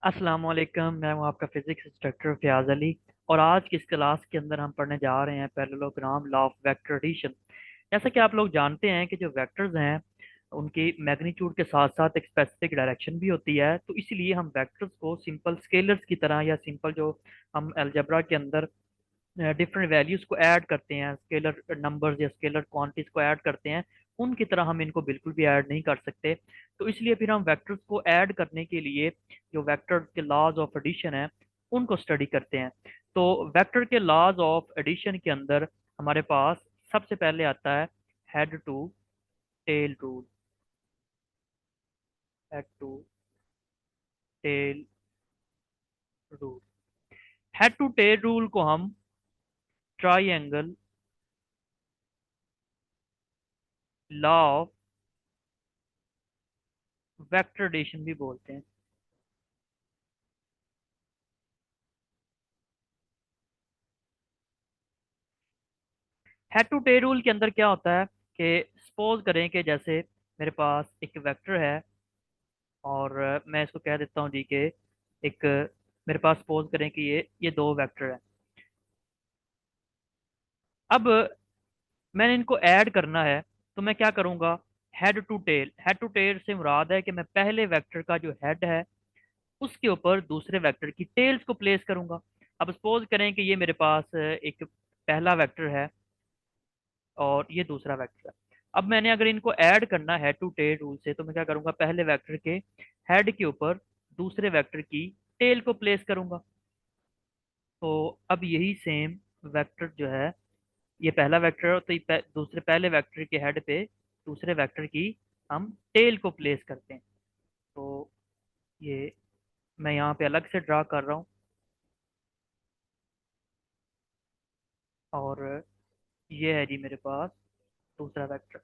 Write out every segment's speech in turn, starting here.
अस्सलाम वालेकुम। मैं हूं आपका फिजिक्स इंस्ट्रक्टर फयाज अली। और आज की इस क्लास के अंदर हम पढ़ने जा रहे हैं parallelogram law of vector addition. जैसा कि आप लोग जानते हैं कि जो वेक्टर्स हैं उनकी मैग्नीट्यूड के साथ साथ एक स्पेसिफिक डायरेक्शन भी होती है, तो इसलिए हम वेक्टर्स को सिंपल स्केलर्स की तरह या सिंपल जो हम अलजेब्रा के अंदर डिफरेंट वैल्यूज को ऐड करते हैं, स्केलर नंबर्स या स्केलर क्वांटिटीज को ऐड करते हैं, उनकी तरह हम इनको बिल्कुल भी ऐड नहीं कर सकते। तो इसलिए फिर हम वेक्टर्स को ऐड करने के लिए जो वेक्टर के लॉज ऑफ एडिशन है उनको स्टडी करते हैं। तो वेक्टर के लॉज ऑफ एडिशन के अंदर हमारे पास सबसे पहले आता है head to tail rule. Head to tail rule. Head to tail rule को हम triangle law of vector addition भी बोलते हैं। हेड टू टेल रूल के अंदर क्या होता है कि सपोज करें कि जैसे मेरे पास एक वेक्टर है और मैं इसको कह देता हूँ जी के एक मेरे पास सपोज करें कि ये दो वेक्टर है। अब मैंने इनको ऐड करना है, तो मैं क्या करूंगा? Head to tail. Head to tail से मुराद है कि मैं पहले वेक्टर का जो हेड है उसके ऊपर दूसरे वेक्टर की टेल्स को प्लेस करूंगा। अब सपोज करें कि ये मेरे पास एक पहला वेक्टर है और ये दूसरा वेक्टर है। अब मैंने अगर इनको ऐड करना है टू टेल रूल से, तो मैं क्या करूंगा? पहले वेक्टर के हेड के ऊपर दूसरे वेक्टर की टेल को प्लेस करूंगा। तो अब यही सेम वेक्टर जो है, ये पहला वेक्टर है, तो ये दूसरे पहले वेक्टर के हेड पे दूसरे वेक्टर की हम टेल को प्लेस करते हैं। तो ये मैं यहाँ पे अलग से ड्रा कर रहा हूँ। और ये है जी मेरे पास दूसरा वेक्टर।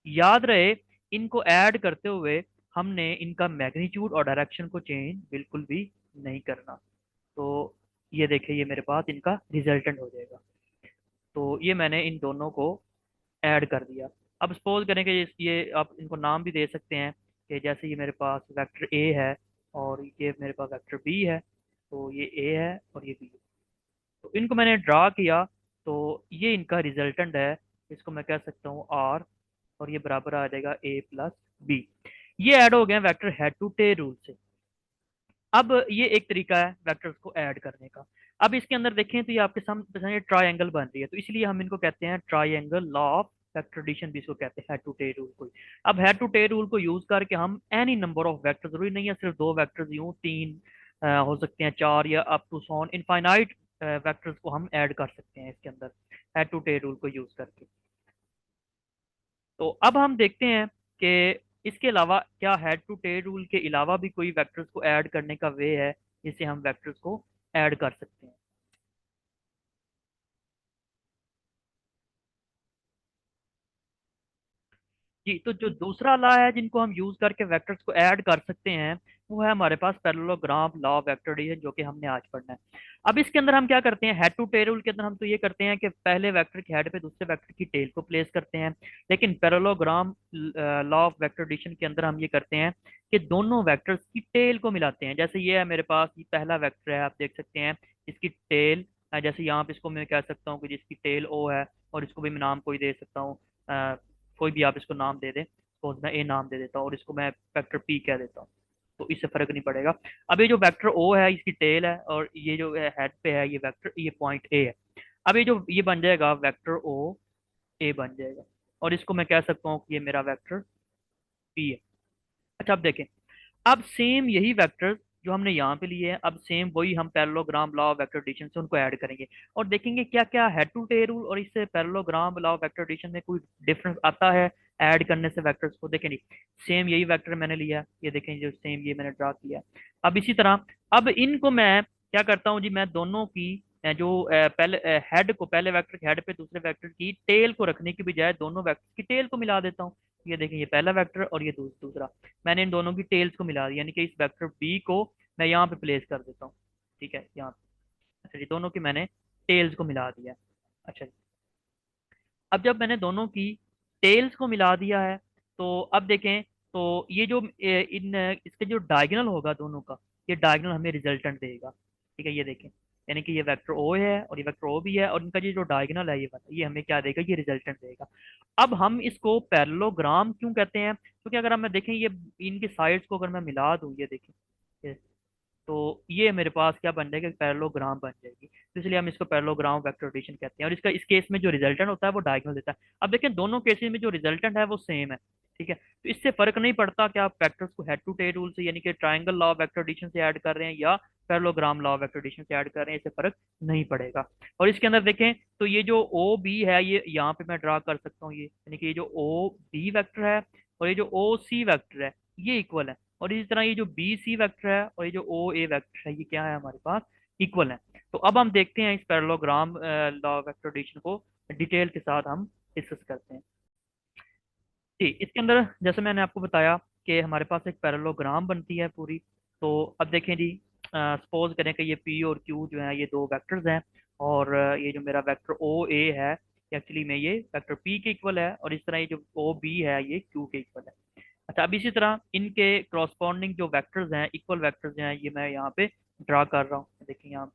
याद रहे, इनको ऐड करते हुए हमने इनका मैग्नीट्यूड और डायरेक्शन को चेंज बिल्कुल भी नहीं करना। तो ये देखिए, ये मेरे पास इनका रिजल्टेंट हो जाएगा। तो ये मैंने इन दोनों को ऐड कर दिया। अब सपोज करें कि ये आप इनको नाम भी दे सकते हैं कि जैसे ये मेरे पास वेक्टर ए है और ये मेरे पास वेक्टर बी है। तो ये ए है और ये बी है। तो इनको मैंने ड्रा किया, तो ये इनका रिजल्टेंट है। इसको मैं कह सकता हूँ आर, और ये बराबर आ जाएगा ए प्लस बी। ये ऐड हो गए vector head to tail rule से। अब ये एक तरीका है वेक्टर्स को ऐड करने का। अब इसके अंदर देखें तो ये आपके सामने ट्राइंगल बन रही है, तो इसलिए हम इनको कहते हैं triangle law of vector addition, भी इसको कहते हैं हेड टू टेल रूल को। अब हेड टू टेल रूल को यूज करके हम एनी नंबर ऑफ वेक्टर, जरूरी नहीं है सिर्फ दो वेक्टर्स, यूं तीन हो सकते हैं, चार, या अप टू सॉन इनफाइनाइट वेक्टर्स को हम ऐड कर सकते हैं इसके अंदर हेड टू टेल रूल को यूज करके। तो अब हम देखते हैं कि इसके अलावा क्या हेड टू टेल रूल के अलावा भी कोई वेक्टर्स को ऐड करने का वे है जिससे हम वेक्टर्स को ऐड कर सकते हैं। जी, तो जो दूसरा लॉ है जिनको हम यूज करके वेक्टर्स को ऐड कर सकते हैं, वो है हमारे पास parallelogram law of vector addition, जो कि हमने आज पढ़ना है। अब इसके अंदर हम क्या करते हैं? हेड टू टेल रूल के अंदर हम तो ये करते हैं कि पहले वेक्टर के हेड पे दूसरे वेक्टर की टेल को प्लेस करते हैं। लेकिन parallelogram law of vector addition के अंदर हम ये करते हैं कि दोनों वेक्टर्स की टेल को मिलाते हैं। जैसे ये है मेरे पास, ये पहला वेक्टर है, आप देख सकते हैं इसकी टेल, जैसे यहाँ पे इसको मैं कह सकता हूँ कि जिसकी टेल ओ है, और इसको भी मैं नाम कोई दे सकता हूँ, कोई भी आप इसको नाम दे दें। सपोज मैं ए नाम दे देता हूँ और इसको मैं वेक्टर पी कह देता हूँ, तो इससे फर्क नहीं पड़ेगा। अब ये जो वेक्टर ओ है इसकी टेल है, और ये जो हेड पे है ये वेक्टर, ये पॉइंट ए है। अब ये जो ये बन जाएगा वेक्टर ओ ए बन जाएगा, और इसको मैं कह सकता हूँ कि ये मेरा वेक्टर पी है। अच्छा, अब देखें, अब सेम यही वेक्टर्स जो हमने यहाँ पे लिए हैं, अब सेम वही हम parallelogram law of vector addition से उनको ऐड करेंगे, और देखेंगे क्या क्या हेड टू टेल रूल और इससे parallelogram law of vector addition में कोई डिफरेंस आता है ऐड करने से वेक्टर्स को। देखें जी, सेम यही वेक्टर मैंने लिया, ये देखें जो सेम ये मैंने ड्रा किया। अब इसी तरह, अब इनको मैं क्या करता हूँ जी, मैं दोनों की जो पहले हेड को, पहले वेक्टर के हेड पे दूसरे वेक्टर की टेल को रखने की बजाय दोनों वेक्टर की टेल को मिला देता हूँ। ये देखें, ये पहला वेक्टर और ये दूसरा, मैंने इन दोनों की टेल्स को मिला दिया, यानी कि इस वेक्टर बी को मैं यहाँ पे प्लेस कर देता हूँ। ठीक है, यहाँ पे। अच्छा जी, दोनों की मैंने टेल्स को मिला दिया। अच्छा जी, अब जब मैंने दोनों की टेल्स को मिला दिया है, तो अब देखें, तो ये जो इन इसके जो डायगोनल होगा दोनों का, ये डायगोनल हमें रिजल्टेंट देगा। ठीक है, ये देखें, यानी कि ये वेक्टर ओ है और ये वेक्टर ओ भी है, और इनका ये जो डायगोनल है ये वाला, ये हमें क्या देगा, ये रिजल्टेंट देगा। अब हम इसको पैरेललोग्राम क्यों कहते हैं, क्योंकि अगर हम देखें ये इनकी साइड्स को अगर मैं मिला दूं, ये देखें, तो ये मेरे पास क्या बन जाएगा, पैरेललोग्राम बन जाएगी। तो इसलिए हम इसको पैरेललोग्राम वेक्टर एडिशन कहते हैं, और इसका इस केस में जो रिजल्टेंट होता है वो डायगोनल देता है। अब देखें दोनों केसेस में जो रिजल्टेंट है वो सेम है। ठीक है, तो इससे फर्क नहीं पड़ता कि आप वेक्टर्स को हेड टू टेल रूल से, यानी कि ट्राइंगल लॉ वेक्टर एडिशन से ऐड कर रहे हैं या पैरेललोग्राम लॉ वेक्टर एडिशन से ऐड कर रहे हैं, इससे फर्क नहीं पड़ेगा। और इसके अंदर देखें तो ये जो ओ बी है, ये यहाँ पे मैं ड्रा कर सकता हूँ, ये यानी कि ये जो ओ बी वेक्टर है और ये जो ओ सी वेक्टर है, ये इक्वल है। और इसी तरह ये जो बी सी वेक्टर है और ये जो ओ ए वेक्टर है, ये क्या है हमारे पास, इक्वल है। तो अब हम देखते हैं इस पैरेललोग्राम लॉ वेक्टर एडिशन को डिटेल के साथ हम डिस्कस करते हैं। जी, इसके अंदर जैसे मैंने आपको बताया कि हमारे पास एक पैरेललोग्राम बनती है पूरी। तो अब देखें जी, सपोज करें कि ये पी और क्यू जो है ये दो वेक्टर्स हैं, और ये जो मेरा वेक्टर ओ ए है एक्चुअली में ये वेक्टर पी के इक्वल है, और इस तरह ये जो ओ बी है ये क्यू के इक्वल है। अच्छा, अब इसी तरह इनके क्रॉसपॉन्डिंग जो वेक्टर्स हैं, इक्वल वेक्टर्स हैं, ये मैं यहाँ पे ड्रा कर रहा हूँ, देखिए यहाँ।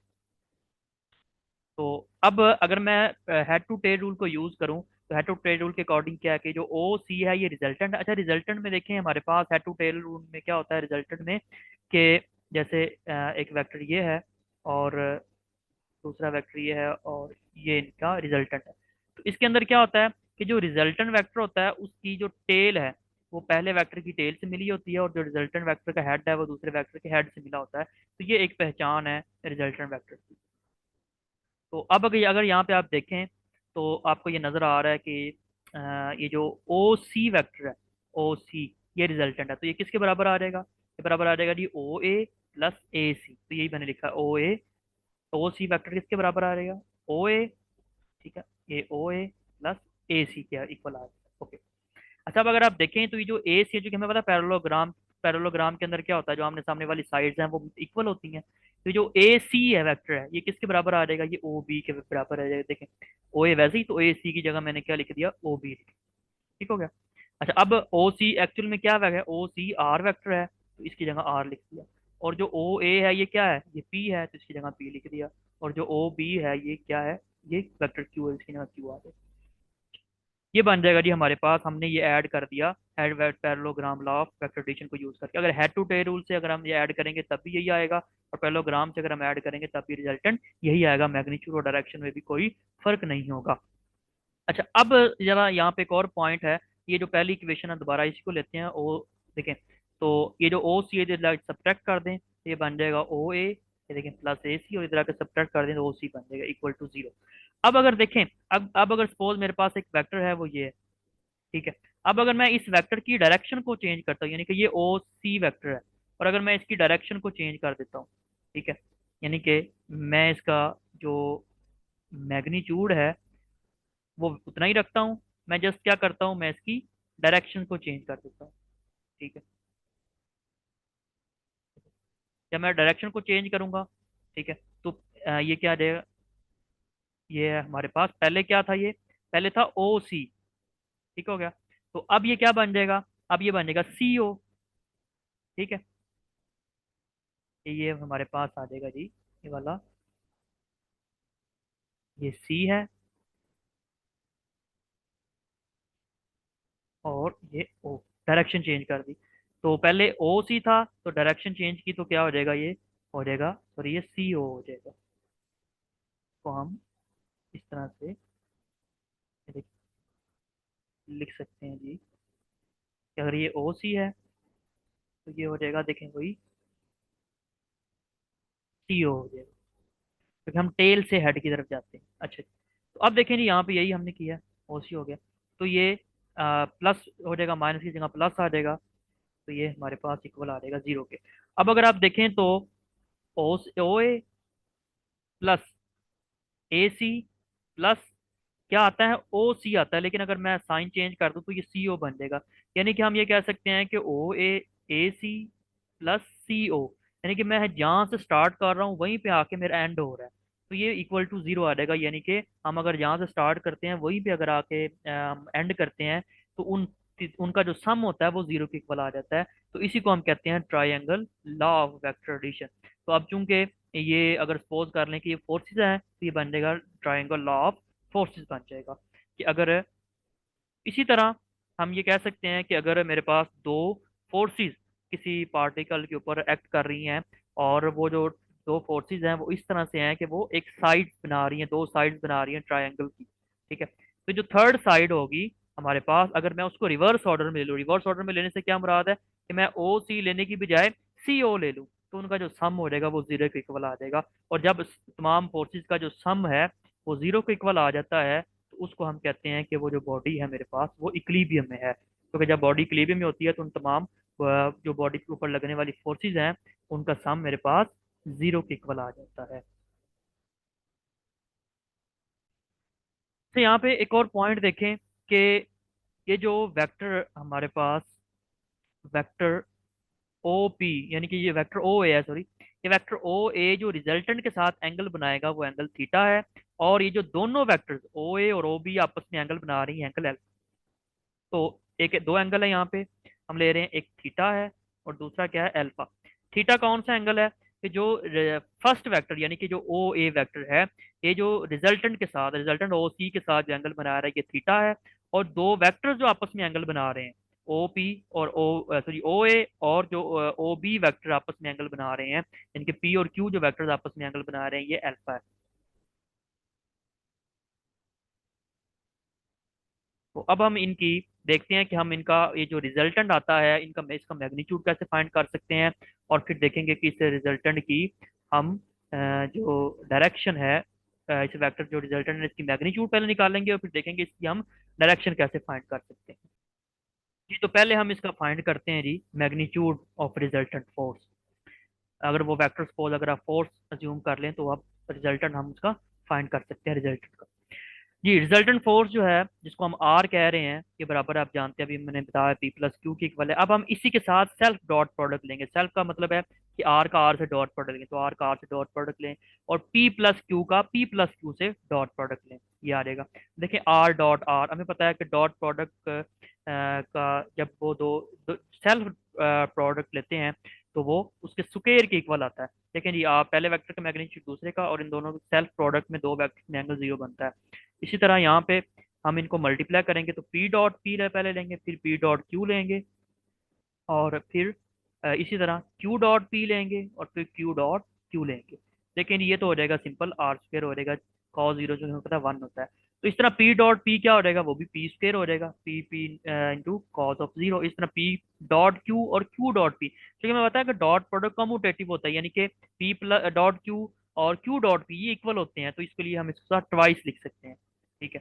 तो अब अगर मैं हेड टू टेल रूल को यूज करूं, तो हेड टू टेल रूल के अकॉर्डिंग क्या है कि जो ओ सी है ये रिजल्टेंट है। अच्छा, रिजल्टेंट में देखें हमारे पास हेड टू टेल रूल में क्या होता है रिजल्टेंट में, कि जैसे एक वेक्टर ये है और दूसरा वेक्टर ये है, और ये इनका रिजल्टेंट है। तो इसके अंदर क्या होता है कि जो रिजल्टेंट वेक्टर होता है उसकी जो टेल है वो पहले वेक्टर की टेल से मिली होती है, और जो रिजल्टेंट वेक्टर का हेड है वो दूसरे वेक्टर के हेड से मिला होता है। तो ये एक पहचान है रिजल्टेंट वेक्टर की। तो अब अगर अगर यहाँ पे आप देखें तो आपको ये नजर आ रहा है कि ये जो ओ सी वेक्टर है, ओ सी, ये रिजल्टेंट है। तो ये किसके बराबर आ जाएगा, ये बराबर आ जाएगा जी ओ ए प्लस ए सी। तो यही मैंने लिखा ओ ए, ओ सी वेक्टर किसके बराबर आ जाएगा, ओ ए। ठीक है, ये ओ ए प्लस ए सी के इक्वल आ जाएगा। ओके। अच्छा, अब अगर आप देखें तो ये जो ए सी है, जो कि हमें पता है पैरेललोग्राम, पैरेललोग्राम के अंदर क्या होता है, जो आमने सामने वाली साइड्स हैं वो इक्वल होती हैं। तो ये जो ए सी है वेक्टर है, ये किसके बराबर आ जाएगा, ये ओ बी के बराबर आ जाएगा। देखें, ओ ए वैसे ही, तो ए सी की जगह मैंने क्या लिख दिया, ओ बी। ठीक हो गया। अच्छा, अब ओ सी एक्चुअल में क्या है, ओ सी आर वेक्टर है, तो इसकी जगह आर लिख दिया। और जो ओ ए है ये क्या है, ये पी है, तो इसकी जगह पी लिख दिया। और जो ओ बी है ये क्या है, ये वेक्टर क्यू है, इसकी जगह क्यू आ गया। ये बन जाएगा जी हमारे पास, हमने ये ऐड कर दिया head parallelogram law of vector addition को यूज करके। अगर हेड टू टेल रूल से अगर हम ये ऐड करेंगे तब भी यही आएगा, और पैरेललोग्राम से अगर हम ऐड करेंगे तब भी रिजल्टेंट यही आएगा, मैग्नीट्यूड और डायरेक्शन में भी कोई फर्क नहीं होगा। अच्छा, अब जरा यहाँ पे एक और पॉइंट है, ये जो पहली इक्वेशन है दोबारा इसी को लेते हैं, ओ देखें, तो ये जो ओ सी है सब्ट्रैक्ट कर दें तो ये बन जाएगा ओ ए, ये देखें प्लस ए सी, और इधर आकर सब्ट्रैक्ट कर दें तो ओ सी बन जाएगा इक्वल टू जीरो। अब अगर देखें, अब अगर सपोज मेरे पास एक वेक्टर है वो ये है। ठीक है, अब अगर मैं इस वेक्टर की डायरेक्शन को चेंज करता हूँ, यानी कि ये ओ सी वेक्टर है, और अगर मैं इसकी डायरेक्शन को चेंज कर देता हूँ, ठीक है, यानी कि मैं इसका जो मैग्नीट्यूड है वो उतना ही रखता हूँ, मैं जस्ट क्या करता हूँ, मैं इसकी डायरेक्शन को चेंज कर देता हूँ। ठीक है, जब मैं डायरेक्शन को चेंज करूंगा, ठीक है, तो ये क्या देगा, ये है हमारे पास, पहले क्या था, ये पहले था ओ सी। ठीक हो गया, तो अब ये क्या बन जाएगा, अब ये बन जाएगा सी ओ। ठीक है, ये हमारे पास आ जाएगा जी, ये वाला, ये सी है और ये ओ, डायरेक्शन चेंज कर दी। तो पहले ओ सी था, तो डायरेक्शन चेंज की तो क्या हो जाएगा, ये हो जाएगा, सॉरी ये सी ओ हो जाएगा। तो हम इस तरह से लिख सकते हैं जी कि अगर ये ओ सी है तो ये हो जाएगा, देखें वही सी ओ हो जाएगा, क्योंकि हम टेल से हेड की तरफ जाते हैं। अच्छा, तो अब देखें जी यहाँ पे यही हमने किया, ओ सी हो गया, तो ये प्लस हो जाएगा, माइनस की जगह प्लस आ जाएगा, तो ये हमारे पास इक्वल आ जाएगा जीरो के। अब अगर आप देखें तो ओ ओ ए प्लस ए सी प्लस क्या आता है, ओ सी आता है, लेकिन अगर मैं साइन चेंज कर दूं तो ये सी ओ बन जाएगा। यानी कि हम ये कह सकते हैं कि ओ ए सी प्लस सी ओ, यानी कि मैं जहाँ से स्टार्ट कर रहा हूँ वहीं पे आके मेरा एंड हो रहा है, तो ये इक्वल टू जीरो आ जाएगा। यानी कि हम अगर जहाँ से स्टार्ट करते हैं वहीं पे अगर आके एंड करते हैं, तो उन उनका जो सम होता है वो जीरो के इक्वल आ जाता है। तो इसी को हम कहते हैं triangle law of vector addition. तो अब चूंकि ये अगर सपोज कर लें कि ये फोर्सेस हैं तो ये बन जाएगा ट्रायंगल लॉ ऑफ फोर्सेस बन जाएगा। कि अगर इसी तरह हम ये कह सकते हैं कि अगर मेरे पास दो फोर्सेस किसी पार्टिकल के ऊपर एक्ट कर रही हैं, और वो जो दो फोर्सेस हैं वो इस तरह से हैं कि वो एक साइड बना रही हैं, दो साइड्स बना रही हैं ट्रायंगल की। ठीक है, तो जो थर्ड साइड होगी हमारे पास, अगर मैं उसको रिवर्स ऑर्डर में ले लूँ, रिवर्स ऑर्डर में लेने से क्या मुराद है कि मैं ओ सी लेने की बजाय सी ओ ले लूँ, तो उनका जो सम हो जाएगा वो जीरो के इक्वल आ जाएगा। और जब तमाम फोर्सेस का जो सम है वो जीरो के इक्वल आ जाता है, तो उसको हम कहते हैं कि वो जो बॉडी है मेरे पास वो इक्विलिब्रियम में है। क्योंकि जब बॉडी इक्विलिब्रियम में होती है तो उन तमाम जो बॉडी के ऊपर लगने वाली फोर्सेस हैं उनका सम मेरे पास जीरो के इक्वल आ जाता है। तो यहाँ पे एक और पॉइंट देखें कि ये जो वेक्टर हमारे पास, वेक्टर ओ पी, यानी कि ये वेक्टर ओ ए है, सॉरी, ये वेक्टर ओ ए जो रिजल्टेंट के साथ एंगल बनाएगा वो एंगल थीटा है। और ये जो दोनों वेक्टर्स ओ ए और ओ बी आपस में एंगल बना रही है एंगल, तो एक दो एंगल है यहाँ पे हम ले रहे हैं, एक थीटा है और दूसरा क्या है, अल्फा। थीटा कौन सा एंगल है कि जो फर्स्ट वेक्टर यानी कि जो ओ ए वेक्टर है, ये जो रिजल्टेंट के साथ, रिजल्टेंट ओ सी के साथ जो एंगल बना रहा है ये थीटा है। और दो वेक्टर्स जो आपस में एंगल बना रहे हैं, ओ पी और ओ सॉरी ओ ए और जो ओ बी वेक्टर आपस में एंगल बना रहे हैं, इनके पी और क्यू जो वेक्टर्स आपस में एंगल बना रहे हैं ये अल्फा है। तो अब हम इनकी देखते हैं कि हम इनका ये जो रिजल्टेंट आता है इनका इसका मैग्नीट्यूड कैसे फाइंड कर सकते हैं। और फिर देखेंगे कि इस रिजल्टेंट की हम जो डायरेक्शन है, इस वेक्टर जो रिजल्टेंट है इसकी मैग्नीट्यूड पहले निकालेंगे और फिर देखेंगे इसकी हम डायरेक्शन कैसे फाइंड कर सकते हैं। जी, तो पहले हम इसका फाइंड करते हैं जी मैग्नीट्यूड ऑफ रिजल्टेंट फोर्स। अगर वो वेक्टर सपोज अगर आप फोर्स अज्यूम कर लें तो आप रिजल्टेंट हम उसका फाइंड कर सकते हैं रिजल्टेंट का। जी, रिजल्टेंट फोर्स जो है जिसको हम आर कह रहे हैं ये बराबर आप जानते हैं, अभी मैंने बताया पी प्लस क्यू के इक्वल है। अब हम इसी के साथ सेल्फ डॉट प्रोडक्ट लेंगे। सेल्फ का मतलब है कि आर का आर से डॉट प्रोडक्ट लेंगे, तो आर का आर से डॉट प्रोडक्ट लें, और पी प्लस क्यू का पी प्लस क्यू से डॉट प्रोडक्ट लें, ये आ जाएगा। देखिए आर डॉट आर, हमें पता है कि डॉट प्रोडक्ट का जब वो दो सेल्फ प्रोडक्ट लेते हैं तो वो उसके स्क्वायर के इक्वल आता है। लेकिन जी आप पहले वेक्टर का मैग्नीट्यूड दूसरे का, और इन दोनों सेल्फ प्रोडक्ट में दो वेक्टर में एंगल जीरो बनता है। इसी तरह यहाँ पे हम इनको मल्टीप्लाई करेंगे तो पी डॉट पी पहले लेंगे, फिर पी डॉट क्यू लेंगे, और फिर इसी तरह क्यू डॉट पी लेंगे और फिर क्यू डॉट क्यू लेंगे। लेकिन ये तो हो जाएगा सिंपल आर स्क्र हो जाएगा, कॉस जीरो जो हमें पता है वन होता है। तो इस तरह पी डॉट पी क्या हो जाएगा, वो भी पी स्क्र हो जाएगा, P P into cos of zero. इस तरह पी डॉट क्यू और क्यू डॉट पी, क्योंकि मैं बताया कि डॉट प्रोडक्ट कम्यूटेटिव होता है, यानी कि पी प्लस डॉट क्यू और क्यू डॉट पी ये इक्वल होते हैं, तो इसके लिए हम इसके साथ ट्वाइस लिख सकते हैं। ठीक है,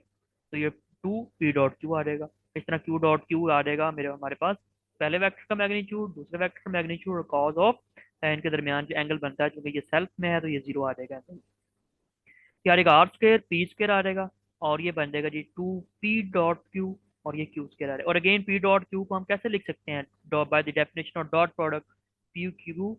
तो ये टू पी डॉट क्यू आ जाएगा। इस तरह क्यू डॉट क्यू आ जाएगा मेरे हमारे पास पहले वेक्टर का मैग्नीट्यूड, दूसरे वेक्टर का मैग्नीट्यूड और कॉज ऑफ इनके दरमियान जो एंगल बनता है, क्योंकि ये सेल्फ में है तो ये जीरो आ जाएगा। क्या आ जाएगा, आर स्क्र पी स्क्र आ जाएगा, और ये बन जाएगा जी टू पी डॉट क्यू, और ये क्यू स्क्र आ जाएगा। और अगेन पी डॉट क्यू को हम कैसे लिख सकते हैं, dot by the definition of dot product P Q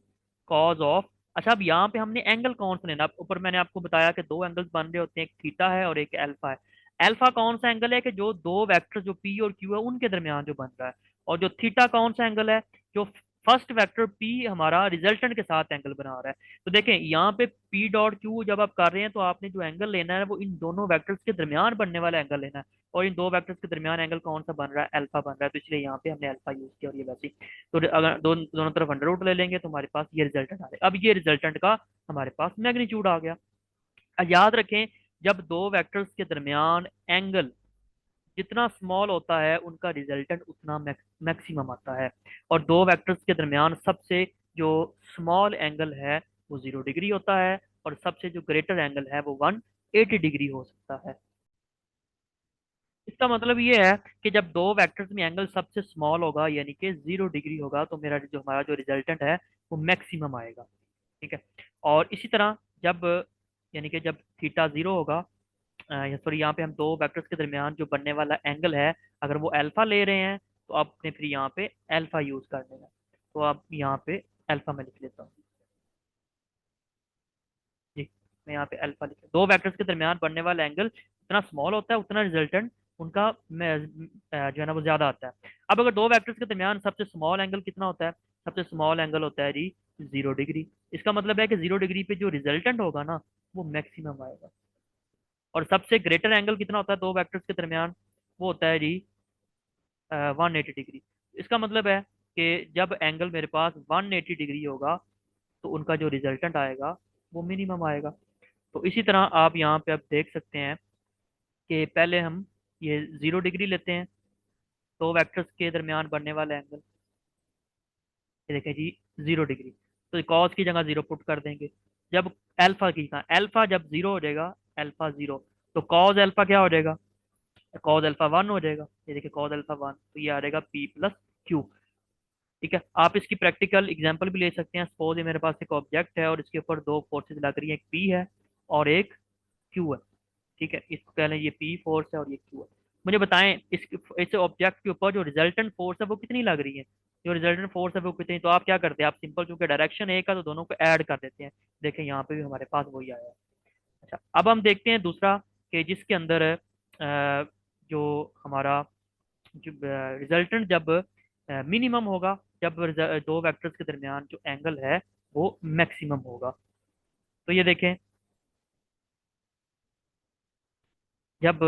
cos of. अच्छा, अब यहाँ पे हमने एंगल कौन सा लेना, ऊपर मैंने आपको बताया कि दो एंगल्स बन रहे होते हैं, एक थीटा है और एक अल्फा है। अल्फा कौन सा एंगल है कि जो दो वेक्टर जो पी और क्यू है उनके दरमियान जो बन रहा है, और जो थीटा कौन सा एंगल है, जो फर्स्ट वेक्टर पी हमारा रिजल्टेंट के साथ एंगल बना रहा है। तो देखें यहाँ पे पी डॉट क्यू जब आप कर रहे हैं तो आपने जो एंगल लेना है वो इन दोनों वेक्टर्स के दरमियान बनने वाला एंगल लेना है, और इन दो वेक्टर्स के दरमियान एंगल कौन सा बन रहा है, अल्फा बन रहा है, तो इसलिए यहाँ पे हमने अल्फा यूज किया। और ये वैसे ही, तो अगर दोनों तरफ अंडर रूट ले लेंगे तो हमारे पास ये रिजल्टेंट आ जाएगा। अब ये रिजल्टेंट का हमारे पास मैग्नीट्यूड आ गया। अब याद रखें, जब दो वेक्टर्स के दरमियान एंगल जितना स्मॉल होता है उनका रिजल्टेंट उतना मैक्सिमम आता है, और दो वेक्टर्स के दरमियान सबसे जो स्मॉल एंगल है वो 0 डिग्री होता है, और सबसे जो ग्रेटर एंगल है वो 180 डिग्री हो सकता है। इसका मतलब ये है कि जब दो वेक्टर्स में एंगल सबसे स्मॉल होगा यानी कि 0 डिग्री होगा, तो मेरा जो हमारा जो रिजल्टेंट है वो मैक्सिमम आएगा। ठीक है, और इसी तरह जब यानी कि जब थीटा जीरो होगा, सॉरी यहाँ पे हम दो वेक्टर्स के दरमियान जो बनने वाला एंगल है अगर वो अल्फा ले रहे हैं तो आपने फिर यहाँ पे अल्फा यूज कर देना। तो आप यहाँ पे अल्फा में लिख लेता हूँ जी, मैं यहाँ पे अल्फा लिख, दो वेक्टर्स के दरमियान बनने वाला एंगल जितना स्मॉल होता है उतना रिजल्टेंट उनका जो है ना वो ज्यादा आता है। अब अगर दो वेक्टर्स के दरमियान सबसे स्मॉल एंगल कितना होता है? सबसे स्मॉल एंगल होता है जी 0 डिग्री। इसका मतलब है कि 0 डिग्री पे जो रिजल्टेंट होगा ना वो मैक्सिमम आएगा। और सबसे ग्रेटर एंगल कितना होता है दो वेक्टर्स के दरमियान? वो होता है जी 180 डिग्री। इसका मतलब है कि जब एंगल मेरे पास 180 डिग्री होगा तो उनका जो रिजल्टेंट आएगा वो मिनिमम आएगा। तो इसी तरह आप यहाँ पे आप देख सकते हैं कि पहले हम ये 0 डिग्री लेते हैं, दो वेक्टर्स के दरमियान बनने वाला एंगल। ये देखें जी 0 डिग्री, तो कॉस की जगह 0 पुट कर देंगे। जब एल्फा की जगह, एल्फा जब 0 हो जाएगा, एल्फा 0, तो कॉस एल्फा क्या हो जाएगा? कॉस अल्फा 1 हो जाएगा। ये देखिए कॉस अल्फा 1, तो ये आ जाएगा पी प्लस क्यू। ठीक है, आप इसकी प्रैक्टिकल एग्जांपल भी ले सकते हैं। सपोज ये मेरे पास एक ऑब्जेक्ट है और इसके ऊपर दो फोर्सेस लग रही हैं, एक पी है और एक क्यू है। ठीक है, इसको कह लें ये पी फोर्स है और ये क्यू है। मुझे बताएं इस ऑब्जेक्ट के ऊपर जो रिजल्टेंट फोर्स है वो कितनी लग रही है? जो रिजल्टेंट फोर्स है वो कितनी? तो आप क्या करते हैं, आप सिंपल चूंकि डायरेक्शन एक है तो दोनों को ऐड कर देते हैं। देखें यहाँ पे भी हमारे पास वही आया है। अच्छा, अब हम देखते हैं दूसरा, कि जिसके अंदर जो हमारा जो रिजल्टेंट जब मिनिमम होगा, जब दो वेक्टर्स के दरमियान जो एंगल है वो मैक्सिमम होगा। तो ये देखें, जब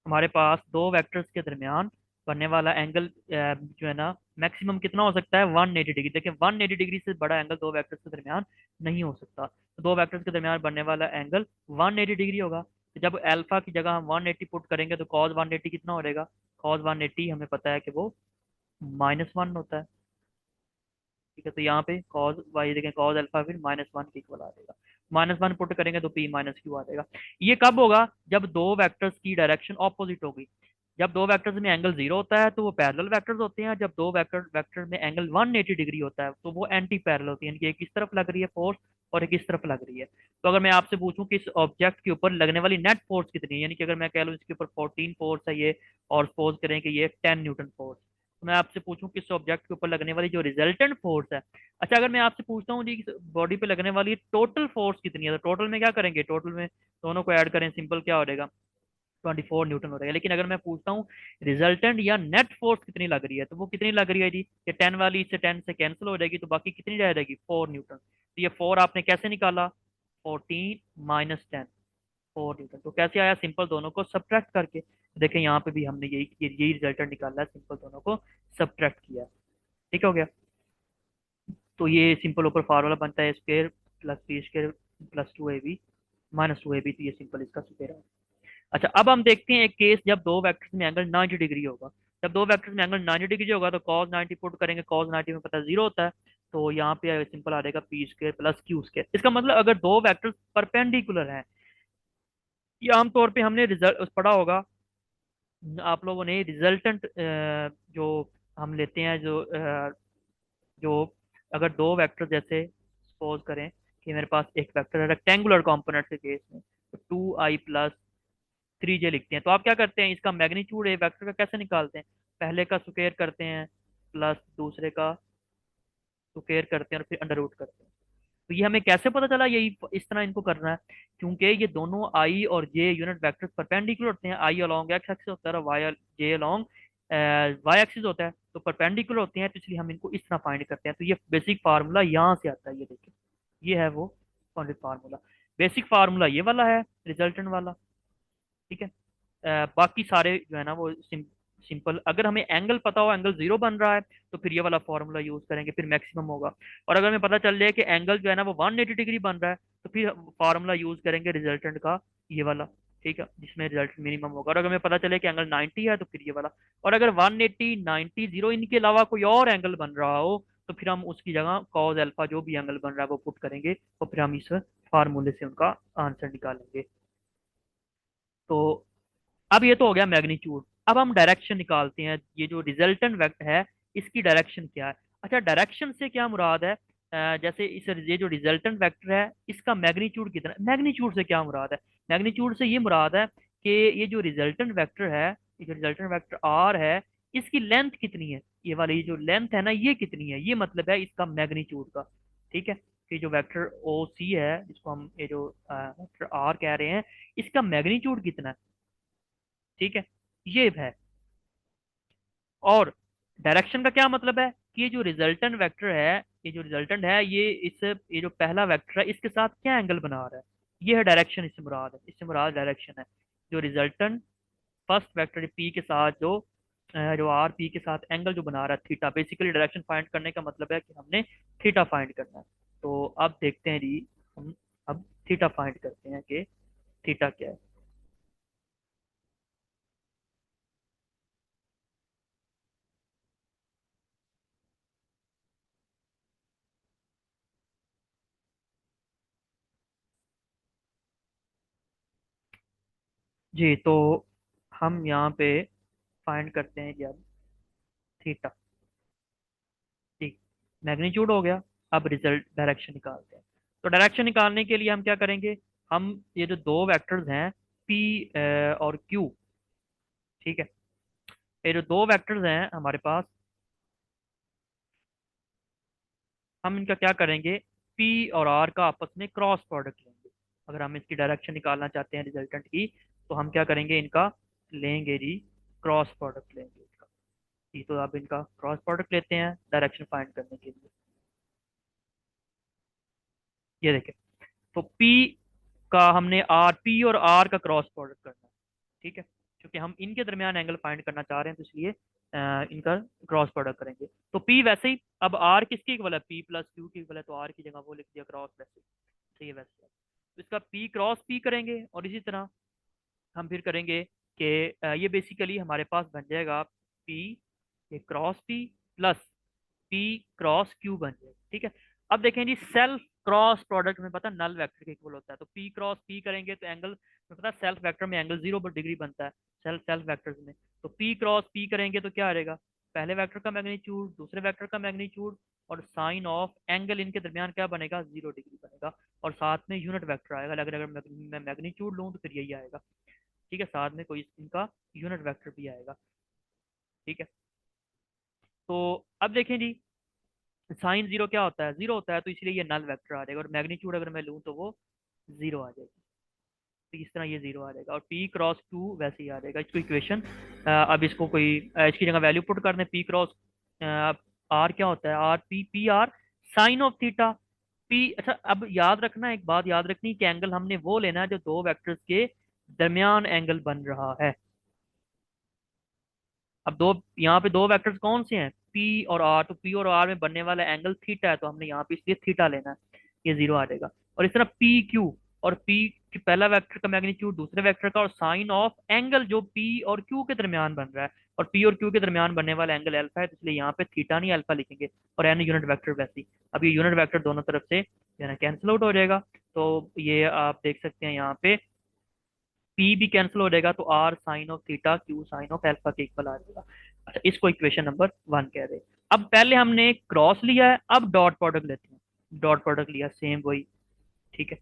हमारे पास दो वेक्टर्स के दरमियान बनने वाला एंगल जो है ना मैक्सिमम कितना हो सकता है? 180 डिग्री। देखिए 180 डिग्री से बड़ा एंगल दो वेक्टर्स के दरमियान नहीं हो सकता। तो दो वेक्टर्स के दरमियान बनने वाला एंगल 180 डिग्री होगा। तो जब अल्फा की जगह हम 180 पुट करेंगे तो कॉस 180 कितना हो जाएगा? कॉस 180 हमें पता है कि वो -1 होता है। ठीक है, तो यहाँ पे कॉज वाई देखें, कॉज अल्फा फिर -1 के इक्वल आ जाएगा। -1 पुट करेंगे तो पी माइनस क्यू आ जाएगा। ये कब होगा? जब दो वेक्टर्स की डायरेक्शन ऑपोजिट होगी। जब दो वेक्टर्स में एंगल 0 होता है तो वो पैरेलल वेक्टर्स होते हैं। जब दो वेक्टर वेक्टर में एंगल 180 डिग्री होता है तो वो एंटी पैरेलल होती है, यानी कि एक इस तरफ लग रही है फोर्स और एक इस तरफ लग रही है। तो अगर मैं आपसे पूछूं कि इस ऑब्जेक्ट के ऊपर लगने वाली नेट फोर्स कितनी है, यानी कि अगर मैं कह लूँ इसके ऊपर 14 फोर्स है ये, और सपोज करें कि ये 10 न्यूटन फोर्स, तो मैं आपसे पूछूं कि इस ऑब्जेक्ट के ऊपर लगने वाली जो रिजल्टेंट फोर्स है। अच्छा, अगर मैं आपसे पूछता हूँ जी बॉडी पे लगने वाली टोटल फोर्स कितनी है, तो टोटल में क्या करेंगे? टोटल में दोनों को ऐड करें, सिंपल क्या हो जाएगा? 24 न्यूटन हो रहेगा। लेकिन अगर मैं पूछता हूँ रिजल्टेंट या नेट फोर्स कितनी लग रही है, तो वो कितनी लग रही है जी? ये 10 वाली इससे 10 से कैंसिल हो जाएगी, तो बाकी कितनी रह जाएगी? 4 न्यूटन। तो ये 4 आपने कैसे निकाला? 14 - 10, 4 न्यूटन। तो कैसे आया? सिंपल दोनों को सब्ट्रैक्ट करके। देखें यहाँ पे भी हमने यही रिजल्टेंट निकाला है, सिंपल दोनों को सब्ट्रैक्ट किया। ठीक हो गया? तो ये सिंपल ऊपर फार्मूला बनता है square plus B square plus 2ab minus 2ab, तो ये सिंपल इसका स्क्वायर है। अच्छा, अब हम देखते हैं एक केस जब दो वेक्टर्स में एंगल 90 डिग्री होगा। जब दो वेक्टर्स में एंगल 90 डिग्री होगा तो cos 90 पुट करेंगे, cos 90 में पता 0 होता है। तो यहाँ पे सिंपल आ जाएगा P square plus Q square. इसका मतलब अगर दो वेक्टर्स परपेंडिकुलर हैं, ये आमतौर पे हमने रिजल्ट पढ़ा होगा आप लोगों ने, रिजल्टेंट जो हम लेते हैं, जो अगर दो वेक्टर जैसे सपोज करें कि मेरे पास एक वेक्टर है रेक्टेंगुलर कंपोनेंट के केस में, तो 2i + 3j लिखते हैं। तो आप क्या करते हैं, इसका मैग्नीट्यूड ए वेक्टर का कैसे निकालते हैं? पहले का स्क्वायर करते हैं प्लस दूसरे का स्क्वायर करते हैं और फिर अंडर रूट करते हैं। तो ये हमें कैसे पता चला यही इस तरह इनको करना है? क्योंकि ये दोनों आई और जे यूनिट वेक्टर्स परपेंडिकुलर होते हैं। आई अलोंग एक्स एक्सिस होता है और वाई जे अलोंग वाई एक्सिस होता है, तो परपेंडिकुलर होते हैं, तो इसलिए हम इनको इस तरह फाइंड करते हैं। तो ये बेसिक फार्मूला यहाँ से आता है, ये देखिए ये है वो फार्मूला। बेसिक फार्मूला ये वाला है, रिजल्टेंट वाला। ठीक है, बाकी सारे जो है ना वो सिंपल। अगर हमें एंगल पता हो, एंगल 0 बन रहा है, तो फिर ये वाला फॉर्मूला यूज करेंगे, फिर मैक्सिमम होगा। और अगर हमें पता चल जाए कि एंगल जो है ना वो 180 डिग्री बन रहा है, तो फिर फार्मूला यूज करेंगे रिजल्टेंट का, ये वाला। ठीक है, जिसमें रिजल्ट मिनिमम होगा। और अगर हमें पता चले कि एंगल 90 है तो फिर ये वाला। और अगर 180, 90, 0 इनके अलावा कोई और एंगल बन रहा हो, तो फिर हम उसकी जगह कॉज अल्फा जो भी एंगल बन रहा है वो पुट करेंगे, और फिर हम इस फार्मूले से उनका आंसर निकालेंगे। तो अब ये तो हो गया मैग्नीट्यूड। अब हम डायरेक्शन निकालते हैं, ये जो रिजल्टेंट वेक्टर है इसकी डायरेक्शन क्या है? अच्छा, डायरेक्शन से क्या मुराद है? जैसे इस ये जो रिजल्टेंट वेक्टर है इसका मैग्नीट्यूड कितना है? मैग्नीट्यूड से क्या मुराद है? मैग्नीट्यूड से ये मुराद है कि ये जो रिजल्टेंट वेक्टर है, ये जो रिजल्टेंट वेक्टर आर है, इसकी लेंथ कितनी है? ये वाली जो लेंथ है ना ये कितनी है, ये मतलब है इसका मैग्नीट्यूड का। ठीक है, कि जो वेक्टर ओ सी है, जिसको हम ये जो वेक्टर आर कह रहे हैं, इसका मैग्नीट्यूड कितना है। ठीक है, ये है। और डायरेक्शन का क्या मतलब है कि ये जो रिजल्टेंट वेक्टर है, ये जो रिजल्टेंट है, ये जो पहला वेक्टर है इसके साथ क्या एंगल बना रहा है। ये है डायरेक्शन, इससे मुराद है, इससे मुराद डायरेक्शन है। जो रिजल्टेंट फर्स्ट वेक्टर पी के साथ जो आर पी के साथ एंगल जो बना रहा है थीटा, बेसिकली डायरेक्शन फाइंड करने का मतलब है कि हमने थीटा फाइंड करना है। तो अब देखते हैं जी, हम अब थीटा फाइंड करते हैं कि थीटा क्या है। जी, तो हम यहाँ पे फाइंड करते हैं जी अब थीटा। ठीक, मैग्नीट्यूड हो गया। अब रिजल्ट डायरेक्शन निकालते हैं। तो डायरेक्शन निकालने के लिए हम क्या करेंगे, हम ये जो दो वेक्टर्स हैं पी और क्यू, ठीक है, ये जो दो वेक्टर्स हैं हमारे पास, हम इनका क्या करेंगे, पी और आर का आपस में क्रॉस प्रोडक्ट लेंगे। अगर हम इसकी डायरेक्शन निकालना चाहते हैं रिजल्टेंट की, तो हम क्या करेंगे, इनका लेंगे जी, क्रॉस प्रोडक्ट लेंगे इसका। जी, तो आप इनका क्रॉस प्रोडक्ट लेते हैं डायरेक्शन फाइंड करने के लिए। ये देखें, तो P का हमने आर पी और आर का क्रॉस प्रोडक्ट करना है। ठीक है, क्योंकि हम इनके दरमियान एंगल फाइंड करना चाह रहे हैं, तो इसलिए इनका क्रॉस प्रोडक्ट करेंगे। तो P वैसे ही, अब R किसकी इक्वल है, P प्लस क्यू की इक्वल है, तो R की जगह वो लिख दिया क्रॉस वैसे। सही है वैसे। तो इसका P क्रॉस P करेंगे, और इसी तरह हम फिर करेंगे कि ये बेसिकली हमारे पास बन जाएगा P, ये cross P plus P cross Q बन जाएगा। ठीक है, अब देखें जी, सेल्फ क्रॉस प्रोडक्ट में पता नल वेक्टर के इक्वल होता है। तो P क्रॉस P करेंगे तो एंगल में पता सेल्फ वेक्टर में एंगल 0 डिग्री बनता है, सेल्फ सेल्फ वेक्टर्स में। तो P क्रॉस P करेंगे तो क्या आ जाएगा, पहले वेक्टर का मैग्नीट्यूड, दूसरे वेक्टर का मैग्नीट्यूड, और साइन ऑफ एंगल इनके दरमियान क्या बनेगा, 0 डिग्री बनेगा। और साथ में यूनिट वेक्टर आएगा, अगर अगर मैं मैग्नीट्यूड लूँ तो फिर यही आएगा। ठीक है, साथ में कोई इनका यूनिट वेक्टर भी आएगा। ठीक है, तो अब देखें जी, साइन जीरो क्या होता है, जीरो होता है, तो इसलिए ये नल वेक्टर आ जाएगा। और मैग्नीट्यूड अगर मैं लूँ तो वो जीरो आ जाएगी। तो इस तरह ये जीरो आ जाएगा, और पी क्रॉस क्यू वैसे ही आ जाएगा। इसको इक्वेशन, अब इसको कोई इसकी जगह वैल्यू पुट कर दें, पी क्रॉस आर क्या होता है, R P P R sine of theta. P, अच्छा अब याद रखना, एक बात याद रखनी कि एंगल हमने वो लेना है जो दो वेक्टर्स के दरमियान एंगल बन रहा है। अब दो, यहाँ पे दो वेक्टर्स कौन से हैं, पी और आर, तो पी और आर में बनने वाला एंगल थीटा है, तो हमने यहाँ पे इसलिए थीटा लेना है, ये जीरो आ जाएगा। और इस तरह पी क्यू, और पी की पहला वेक्टर का मैग्नीट्यूड दूसरे वेक्टर का, और साइन ऑफ एंगल जो पी और क्यू के दरमियान बन रहा है, और पी और क्यू के दरमियान बनने वाला एंगल अल्फा है, तो इसलिए यहाँ पे थीटा नहीं अल्फा लिखेंगे। और एन यूनिट वेक्टर वैसे ही, अब ये यूनिट वेक्टर दोनों तरफ से जो है ना कैंसिल आउट हो जाएगा। तो ये आप देख सकते हैं यहाँ पे पी भी कैंसिल हो जाएगा, तो R sine of theta Q sine of alpha के इक्वल आ जाएगा। अच्छा, इसको इक्वेशन नंबर 1 कह रहे हैं। अब पहले हमने क्रॉस लिया है, अब डॉट प्रोडक्ट लेते हैं। डॉट प्रोडक्ट लिया, सेम वही। ठीक है,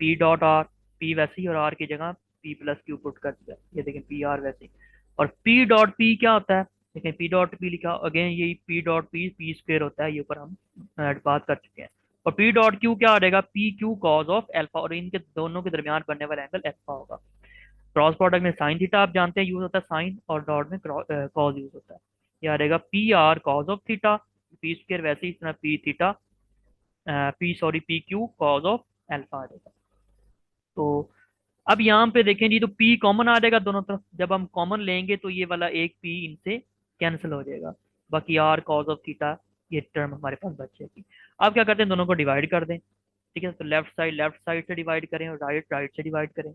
पी डॉट आर, पी वैसे ही और आर की जगह पी प्लस क्यू पुट कर दिया, ये देखें पी आर वैसे ही। और पी डॉट पी क्या होता है, देखें पी डॉट पी लिखा, अगेन यही P dot P P square होता है, ये ऊपर हम बात कर चुके हैं। और पी डॉट क्यू क्या आ जाएगा, P Q cos of alpha, और इनके दोनों के दरमियान बनने वाला एंगल एल्फा होगा। क्रॉस प्रोडक्ट में साइन थीटा आप जानते हैं यूज होता है साइन, और डॉट में कॉज यूज होता है। ये आ रहेगा P R cos of theta, P square वैसे ही इस तरह P theta, P sorry P Q cos of alpha आ जाएगा। तो अब यहाँ पे देखें जी, तो पी कॉमन आ जाएगा दोनों तरफ, जब हम कॉमन लेंगे तो ये वाला एक पी इनसे कैंसिल हो जाएगा, बाकी आर कॉज ऑफ थीटा ये टर्म हमारे पास बच जाएगी। अब क्या करते हैं, दोनों को डिवाइड कर दें। ठीक है, तो लेफ्ट साइड से डिवाइड करें, और राइट राइट से डिवाइड करें।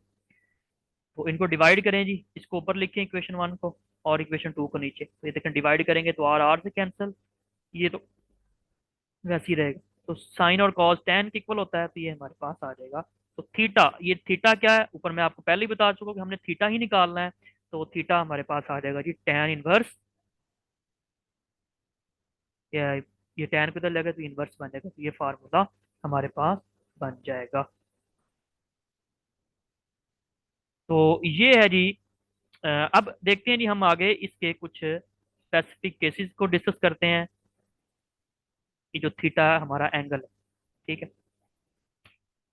तो इनको डिवाइड करें जी, इसको ऊपर लिखें इक्वेशन 1 को, और इक्वेशन 2 को नीचे। तो ये देखें डिवाइड करेंगे तो आर आर से कैंसिल, ये तो वैसे ही रहेगा। तो साइन और कॉस टेन के इक्वल होता है, तो ये हमारे पास आ जाएगा। तो थीटा, ये थीटा क्या है, ऊपर मैं आपको पहले ही बता चुका हूं कि हमने थीटा ही निकालना है। तो थीटा हमारे पास आ जाएगा जी टेन इनवर्स, ये ये टेन पे तो लगेगा तो इनवर्स बन जाएगा, तो ये फार्मूला हमारे पास बन जाएगा। तो ये है जी। अब देखते हैं जी, हम आगे इसके कुछ स्पेसिफिक केसेस को डिस्कस करते हैं कि जो थीटा हमारा एंगल है। ठीक है,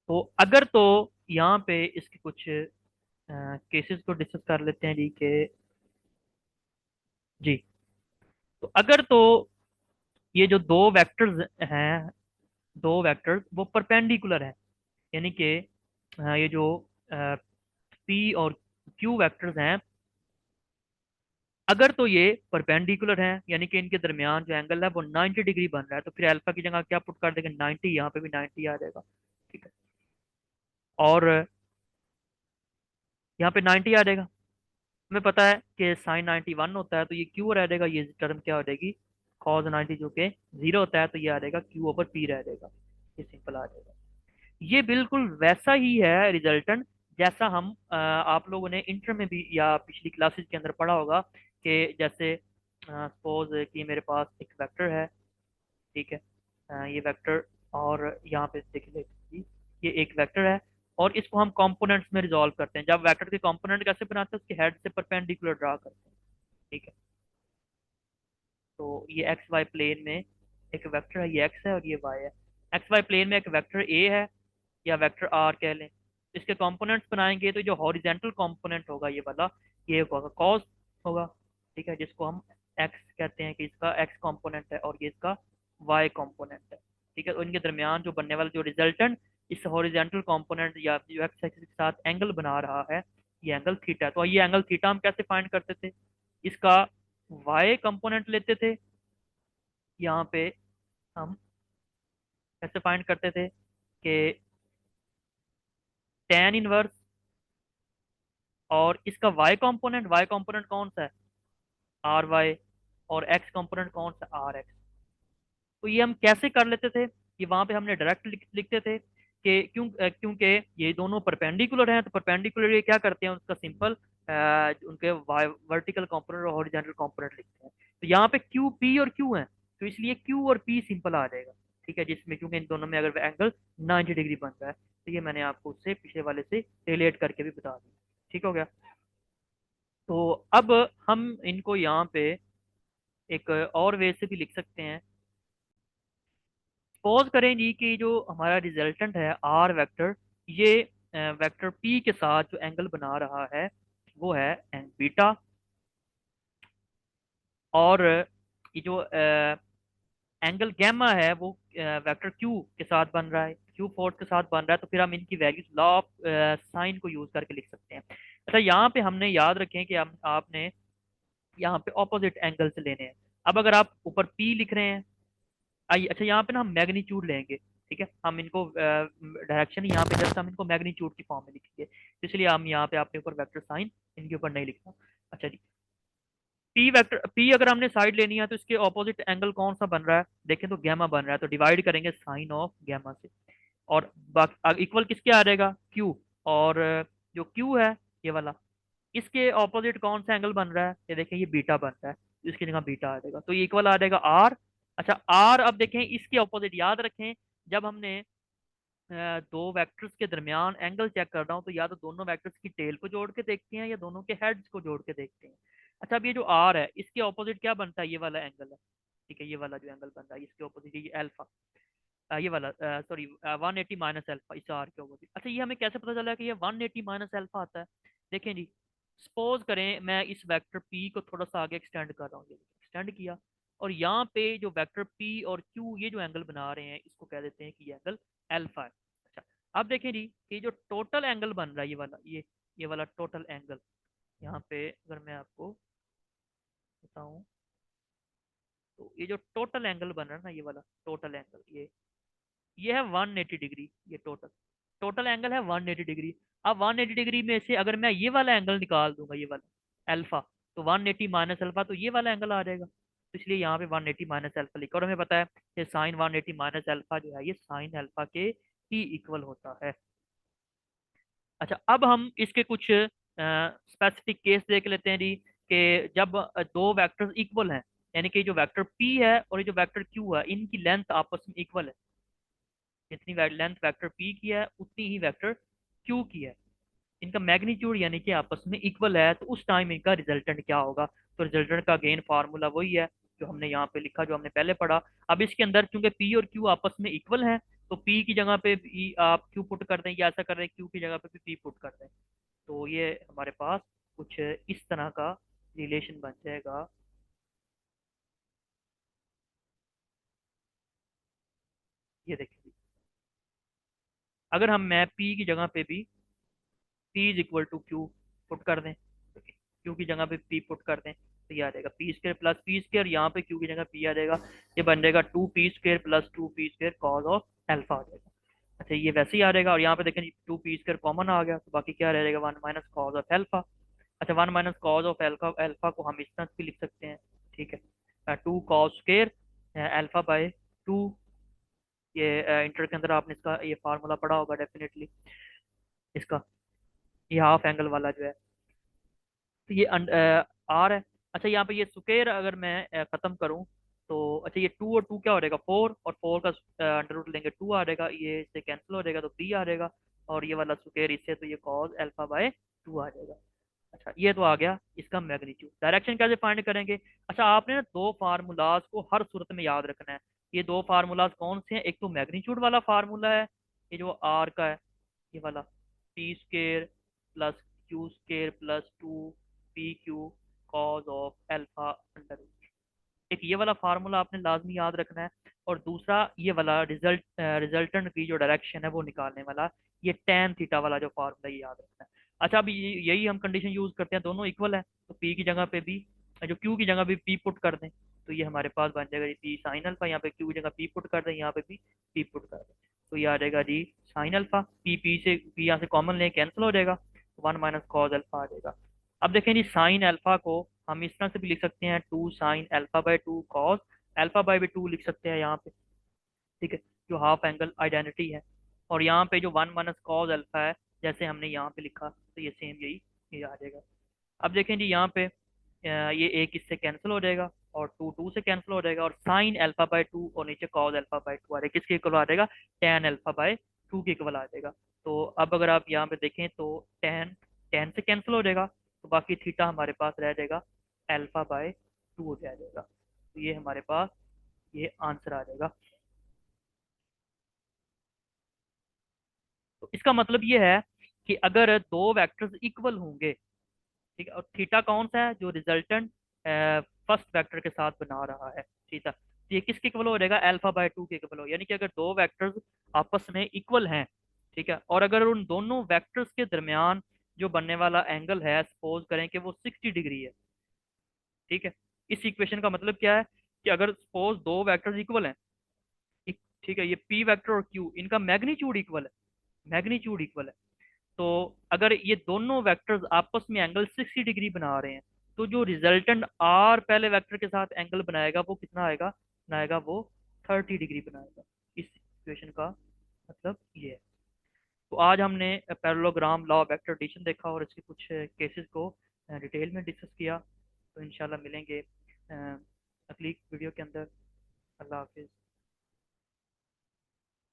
तो अगर तो यहाँ पे इसके कुछ केसेस को डिस्कस कर लेते हैं जी के जी। तो अगर तो ये जो दो वेक्टर्स हैं, दो वेक्टर्स वो परपेंडिकुलर हैं, यानी कि ये जो पी और क्यू वेक्टर्स हैं, अगर तो ये परपेंडिकुलर हैं यानी कि इनके दरमियान जो एंगल है वो 90 डिग्री बन रहा है, तो फिर अल्फा की जगह क्या पुट कर देंगे, 90, यहाँ पे भी 90 आ जाएगा। ठीक है। और यहाँ पे 90 आ जाएगा। हमें पता है कि साइन 91 होता है, तो ये क्यू रह जाएगा, ये टर्म क्या हो जाएगी, कॉज 90, जो कि जीरो होता है, तो ये आ जाएगा क्यू ओवर पी रह जाएगा। ये सिंपल आ जाएगा। ये बिल्कुल वैसा ही है रिजल्टेंट जैसा हम आप लोगों ने इंटर में भी या पिछली क्लासेस के अंदर पढ़ा होगा कि जैसे सपोज कि मेरे पास एक वेक्टर है। ठीक है। ये वेक्टर, और यहाँ पे देखिए ये एक वेक्टर है, और इसको हम कंपोनेंट्स में रिजॉल्व करते हैं। जब वेक्टर के कंपोनेंट कैसे बनाते हैं, उसके हेड से परपेंडिकुलर ड्रा करते हैं। ठीक है। तो ये एक्स वाई प्लेन में एक वेक्टर है, ये एक्स है और ये वाई है। एक्स वाई प्लेन में एक वेक्टर ए है या वेक्टर आर कह लें। इसके कंपोनेंट्स बनाएंगे तो जो हॉरिजेंटल कंपोनेंट होगा ये वाला, ये होगा कॉस होगा। ठीक है, जिसको हम एक्स कहते हैं कि इसका एक्स कंपोनेंट है और ये इसका वाई कंपोनेंट है। ठीक है, तो इनके दरमियान जो बनने वाला जो रिजल्टेंट इस हॉरिजेंटल कंपोनेंट या जो एक्स एक्सिस के साथ एंगल बना रहा है, ये एंगल थीटा है। तो ये एंगल थीटा हम कैसे फाइंड करते थे, इसका वाई कंपोनेंट लेते थे, यहाँ पे हम कैसे फाइंड करते थे कि tan इनवर्स, और इसका वाई कंपोनेंट कौन सा है, आर वाई, और एक्स कंपोनेंट कौन सा, आर एक्स। तो ये हम कैसे कर लेते थे, ये वहां पे हमने डायरेक्ट लिखते थे कि क्योंकि ये दोनों परपेंडिकुलर हैं, तो परपेंडिकुलर ये क्या करते हैं, उसका सिंपल उनके वर्टिकल कंपोनेंट और हॉरिजॉन्टल कंपोनेंट लिखते हैं। तो यहाँ पे क्यू पी और क्यू है, तो इसलिए क्यू और पी सिंपल आ जाएगा। ठीक है, जिसमें क्योंकि इन दोनों में अगर एंगल 90 डिग्री बन रहा है, तो ये मैंने आपको उससे पिछले वाले से रिलेट करके भी बता दिया। ठीक हो गया। तो अब हम इनको यहाँ पे एक और वे से भी लिख सकते हैं। सपोज करें जी कि जो हमारा रिजल्टेंट है आर वेक्टर, ये वेक्टर पी के साथ जो एंगल बना रहा है वो है एंग बीटा, और ये जो एंगल गैमा है वो वेक्टर क्यू के साथ बन रहा है, क्यू फोर्स के साथ बन रहा है। तो फिर हम इनकी वैल्यूज लॉ ऑफ साइन को यूज करके लिख सकते हैं। अच्छा, यहाँ पे हमने याद रखें कि हम आपने यहाँ पे ऑपोजिट एंगल से लेने हैं। अब अगर आप ऊपर पी लिख रहे हैं, आइए, अच्छा यहाँ पे ना हम मैग्नीट्यूड लेंगे। ठीक है, हम इनको डायरेक्शन यहाँ पे जस्ट हम इनको मैग्नीट्यूड की फॉर्म में लिखेंगे, तो इसलिए हम यहाँ पे आपके ऊपर वेक्टर साइन इनके ऊपर नहीं लिखना। अच्छा जी, पी वेक्टर पी अगर हमने साइड लेनी है तो इसके ऑपोजिट एंगल कौन सा बन रहा है, देखें तो गैमा बन रहा है, तो डिवाइड करेंगे साइन ऑफ गैमा से, और बाकी इक्वल किसके आ जाएगा, क्यू। और जो क्यू है ये वाला, इसके ऑपोजिट कौन सा एंगल बन रहा है, ये देखें ये बीटा बन रहा है, तो इसकी जगह बीटा आ जाएगा, तो ये इक्वल आ जाएगा आर। अच्छा, आर अब देखें इसके ऑपोजिट, याद रखें जब हमने दो वेक्टर्स के दरमियान एंगल चेक कर रहा हूँ, तो या तो दोनों वेक्टर्स की टेल को जोड़ के देखते हैं या दोनों के हेड्स को जोड़ के देखते हैं। अच्छा, अब ये जो आर है इसके ऑपोजिट क्या बनता है, ये वाला एंगल है। ठीक है, ये वाला जो एंगल बन रहा है इसके ऑपोजिट ये अल्फा, ये वाला सॉरी 180 माइनस अल्फा, इस आर के ऑपोजिट। अच्छा, ये हमें कैसे पता चला कि ये 180 माइनस अल्फा आता है, देखें जी। सपोज करें मैं इस वेक्टर पी को थोड़ा सा आगे एक्सटेंड कर रहा हूँ, ये एक्सटेंड किया, और यहाँ पे जो वेक्टर पी और क्यू ये जो एंगल बना रहे हैं इसको कह देते हैं कि ये एंगल अल्फा है। अच्छा, अब देखें जी कि जो टोटल एंगल बन रहा है ये वाला, ये वाला टोटल एंगल, यहाँ पे अगर मैं आपको बताऊं, तो ये जो टोटल एंगल बन रहा है ना, ये वाला टोटल एंगल, ये है 180 डिग्री, ये टोटल टोटल एंगल है 180 डिग्री। अब 180 डिग्री में से अगर मैं ये वाला एंगल निकाल दूंगा, ये वाला अल्फा, तो 180 माइनस अल्फा, तो ये वाला एंगल आ जाएगा, तो इसलिए यहाँ पे 180 माइनस अल्फा लिखा, और हमें पता है कि साइन 180 माइनस अल्फा जो है ये साइन अल्फा के ही इक्वल होता है। अच्छा, अब हम इसके कुछ स्पेसिफिक केस देख लेते हैं जी, कि जब दो वेक्टर्स इक्वल हैं, यानी कि जो वेक्टर पी है और ये जो वेक्टर क्यू है, इनकी लेंथ आपस में इक्वल है, जितनी लेंथ वेक्टर पी की है उतनी ही वेक्टर क्यू की है, इनका मैग्नीट्यूड यानी कि आपस में इक्वल है, तो उस टाइम इनका रिजल्टेंट क्या होगा। तो रिजल्टेंट का गेन फार्मूला वही है जो हमने यहाँ पे लिखा, जो हमने पहले पढ़ा। अब इसके अंदर चूंकि पी और क्यू आपस में इक्वल हैं, तो पी की जगह पे भी आप क्यू पुट कर दें, या ऐसा कर दें क्यू की जगह पे भी पी पुट कर दें। तो ये हमारे पास कुछ इस तरह का रिलेशन बन जाएगा। ये देखिए, अगर हम मैं पी की जगह पे भी P is equal to Q put कर दें, क्यू की जगह पे पी पुट कर दें, तो ये आ जाएगा P square plus P square, यहाँ पे क्यू की जगह पी आ जाएगा। ये बन जाएगा two P square plus two P square cos of alpha आ जाएगा। अच्छा, ये वैसे ही आ जाएगा, और यहाँ पे देखें टू पी स्क्र कॉमन आ गया, तो बाकी क्या रह जाएगा, one minus cos of alpha. अच्छा, one minus cos of alpha, alpha को हम इस तरह भी लिख सकते हैं। ठीक है, two cos square alpha by two. ये इंटर के अंदर आपने इसका ये फार्मूला पढ़ा होगा डेफिनेटली, इसका ये हाफ एंगल वाला जो है। तो ये आर है। अच्छा, यहाँ पे ये स्क्वायर अगर मैं खत्म करूँ, तो अच्छा ये टू और टू क्या हो जाएगा, फोर, और फोर का अंडर रूट लेंगे टू आ जाएगा, ये इससे कैंसिल हो जाएगा तो बी आ जाएगा, और ये वाला स्क्वायर इससे, तो ये कॉज अल्फा बाय टू आ जाएगा। अच्छा, ये तो आ गया इसका मैग्नीट्यूड। डायरेक्शन कैसे फाइंड करेंगे? अच्छा, आपने ना दो फार्मूलाज को हर सूरत में याद रखना है। ये दो फार्मूलाज कौन से हैं? एक तो मैग्नीट्यूड वाला फार्मूला है, ये जो आर का है, ये वाला P square plus Q square plus two P Q cos of alpha under root. एक ये वाला फार्मूला आपने लाजमी याद रखना है। और दूसरा ये वाला रिजल्टेंट की जो डायरेक्शन है वो निकालने वाला, ये टेन थीटा वाला जो फार्मूला, ये याद रखना है। अच्छा, अभी यही हम कंडीशन यूज करते हैं, दोनों इक्वल है, तो पी की जगह पे भी, जो क्यू की जगह भी पी पुट कर दें, तो ये हमारे पास बन जाएगा जी पी साइन अल्फा, यहाँ पे क्यू की जगह पी पुट कर दें, यहाँ पे भी पी पुट कर दें, तो ये आ जाएगा जी साइन अल्फा। पी पी से पी यहाँ से कॉमन ले कैंसिल हो जाएगा, वन माइनस कॉज अल्फा आ जाएगा। अब देखें जी, साइन अल्फा को हम इस तरह से भी लिख सकते हैं, two sine alpha by two cos alpha by भी टू लिख सकते हैं यहाँ पे। ठीक है, जो हाफ एंगल आइडेंटिटी है। और यहाँ पे जो वन माइनस कॉस अल्फा है, जैसे हमने यहाँ पे लिखा, तो ये सेम यही ये आ जाएगा। अब देखें जी, यहाँ पे ये एक इससे कैंसिल हो जाएगा, और टू टू से कैंसिल हो जाएगा, और साइन अल्फा बाय टू और नीचे कॉस अल्फा बाय टू आ जाएगा, किसके इक्वल आ जाएगा, टेन अल्फा बाय टू के इक्वल आ जाएगा। तो अब अगर आप यहाँ पे देखें तो टेन टेन से कैंसिल हो जाएगा, तो बाकी थीटा हमारे पास रह जाएगा अल्फा बाय टू हो जाएगा। तो ये हमारे पास ये आंसर आ जाएगा। तो इसका मतलब ये है कि अगर दो वेक्टर्स इक्वल होंगे, ठीक है, और थीटा कौन सा है, जो रिजल्टेंट फर्स्ट वेक्टर के साथ बना रहा है, ठीक है, तो ये किसके इक्वल हो जाएगा, अल्फा बाय टू के इक्वल हो, यानी कि अगर दो वेक्टर्स आपस में इक्वल हैं, ठीक है, और अगर उन दोनों वेक्टर्स के दरमियान जो बनने वाला एंगल है, सपोज करें कि वो 60 डिग्री है, ठीक है, इस इक्वेशन का मतलब क्या है कि अगर सपोज दो वेक्टर्स इक्वल हैं, ठीक है, ये पी वेक्टर और क्यू, इनका मैग्नीट्यूड इक्वल है, मैग्नीट्यूड इक्वल है, तो अगर ये दोनों वेक्टर्स आपस में एंगल 60 डिग्री बना रहे हैं, तो जो रिजल्टेंट आर पहले वेक्टर के साथ एंगल बनाएगा वो कितना आएगा, बनाएगा वो 30 डिग्री बनाएगा। इस इक्वेशन का मतलब ये है। तो आज हमने parallelogram, law of vector addition देखा, और इसके कुछ केसेस को डिटेल में डिस्कस किया। तो इंशाल्लाह मिलेंगे अगली वीडियो के अंदर। अल्लाह हाफिज़।